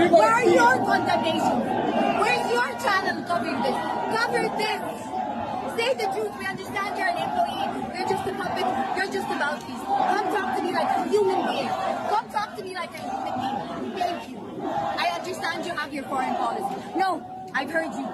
Where are your condemnations? Where's your channel covering this? Cover this. Say the truth. We understand you're an employee. You're just a puppet. You're just a mouthpiece. Come talk to me like a human being. Come talk to me like a human being. Thank you. I understand you have your foreign policy. No, I've heard you.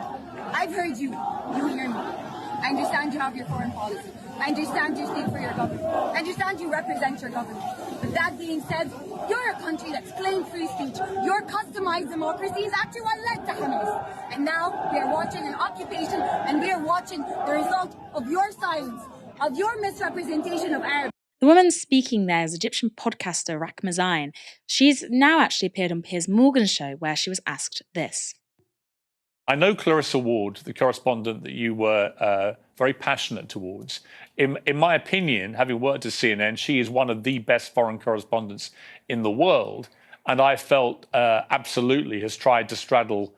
I've heard you. You hear me. I understand you have your foreign policy. I understand you speak for your government. I understand you represent your government. But that being said, you're a country that's claimed free speech. Your customized democracy is actually what led to Hamas. And now we are watching an occupation, and we are watching the result of your silence, of your misrepresentation of Arabs. The woman speaking there is Egyptian podcaster Rahma Zain. She's now actually appeared on Piers Morgan's show, where she was asked this. I know Clarissa Ward, the correspondent that you were very passionate towards. In my opinion, having worked at CNN, she is one of the best foreign correspondents in the world. And I felt absolutely has tried to straddle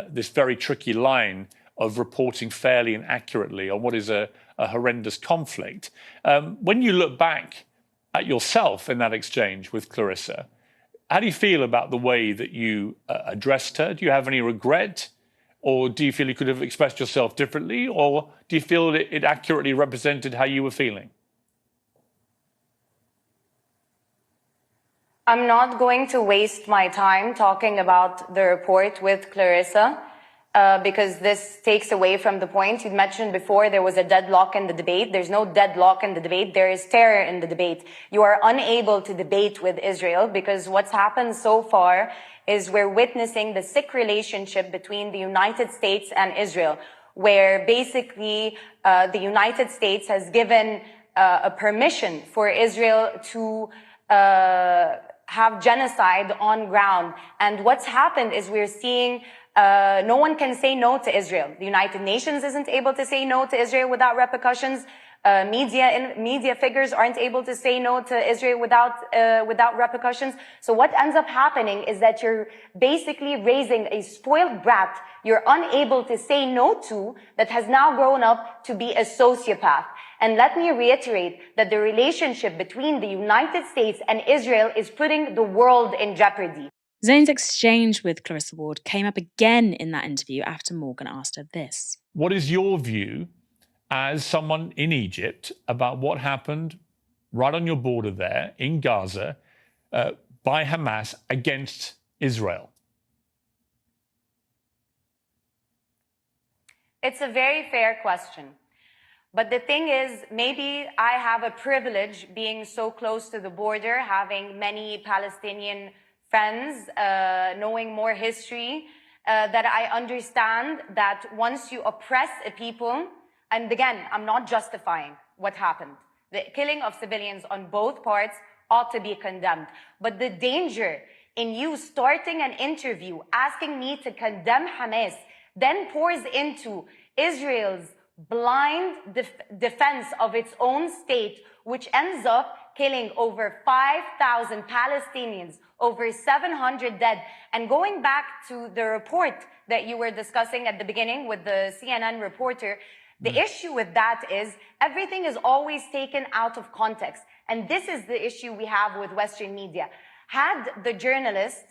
this very tricky line of reporting fairly and accurately on what is a horrendous conflict. When you look back at yourself in that exchange with Clarissa, how do you feel about the way that you addressed her? Do you have any regret? Or do you feel you could have expressed yourself differently? Or do you feel that it accurately represented how you were feeling? I'm not going to waste my time talking about the report with Clarissa because this takes away from the point. You mentioned before there was a deadlock in the debate. There's no deadlock in the debate. There is terror in the debate. You are unable to debate with Israel because what's happened so far is we're witnessing the sick relationship between the United States and Israel, where basically the United States has given a permission for Israel to have genocide on ground. And what's happened is we're seeing no one can say no to Israel. The United Nations isn't able to say no to Israel without repercussions. Media figures aren't able to say no to Israel without repercussions. So what ends up happening is that you're basically raising a spoiled brat you're unable to say no to that has now grown up to be a sociopath. And let me reiterate that the relationship between the United States and Israel is putting the world in jeopardy. Zain's exchange with Clarissa Ward came up again in that interview after Morgan asked her this. What is your view as someone in Egypt about what happened right on your border there in Gaza by Hamas against Israel? It's a very fair question. But the thing is, maybe I have a privilege being so close to the border, having many Palestinian friends, knowing more history, that I understand that once you oppress a people, and again, I'm not justifying what happened. The killing of civilians on both parts ought to be condemned. But the danger in you starting an interview asking me to condemn Hamas then pours into Israel's blind defense of its own state, which ends up killing over 5,000 Palestinians, over 700 dead. And going back to the report that you were discussing at the beginning with the CNN reporter, the issue with that is everything is always taken out of context. And this is the issue we have with Western media. Had the journalist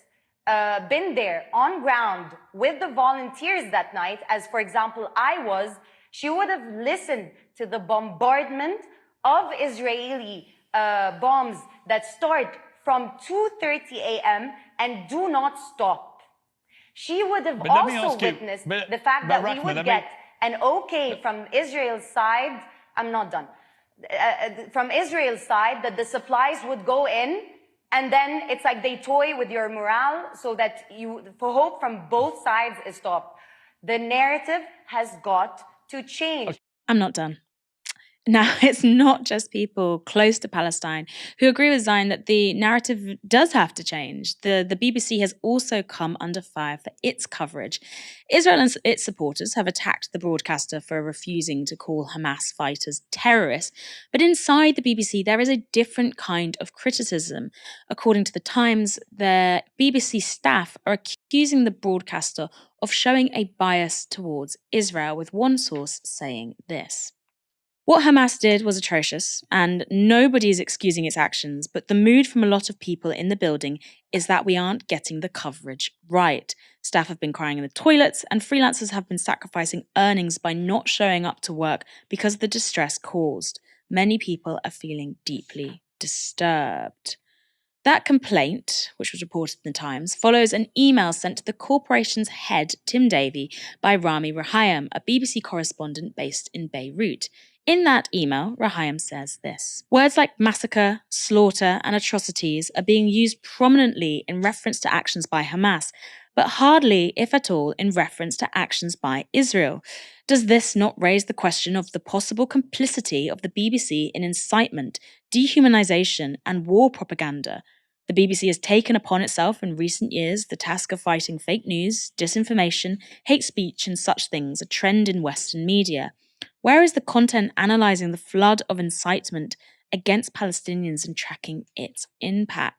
been there on ground with the volunteers that night, as for example I was, she would have listened to the bombardment of Israeli bombs that start from 2:30 a.m. and do not stop. She would have also witnessed the fact that we would get an okay from Israel's side. I'm not done. From Israel's side, that the supplies would go in, and then it's like they toy with your morale so that for hope from both sides is stopped. The narrative has got to change. I'm not done. Now, it's not just people close to Palestine who agree with Zain that the narrative does have to change. The BBC has also come under fire for its coverage. Israel and its supporters have attacked the broadcaster for refusing to call Hamas fighters terrorists. But inside the BBC, there is a different kind of criticism. According to The Times, the BBC staff are accusing the broadcaster of showing a bias towards Israel, with one source saying this. What Hamas did was atrocious, and nobody is excusing its actions, but the mood from a lot of people in the building is that we aren't getting the coverage right. Staff have been crying in the toilets, and freelancers have been sacrificing earnings by not showing up to work because of the distress caused. Many people are feeling deeply disturbed. That complaint, which was reported in the Times, follows an email sent to the corporation's head, Tim Davie, by Rami Rahayem, a BBC correspondent based in Beirut. In that email, Rahayem says this: words like massacre, slaughter, and atrocities are being used prominently in reference to actions by Hamas, but hardly, if at all, in reference to actions by Israel. Does this not raise the question of the possible complicity of the BBC in incitement, dehumanization, and war propaganda? The BBC has taken upon itself in recent years the task of fighting fake news, disinformation, hate speech, and such things, a trend in Western media. Where is the content analysing the flood of incitement against Palestinians and tracking its impact?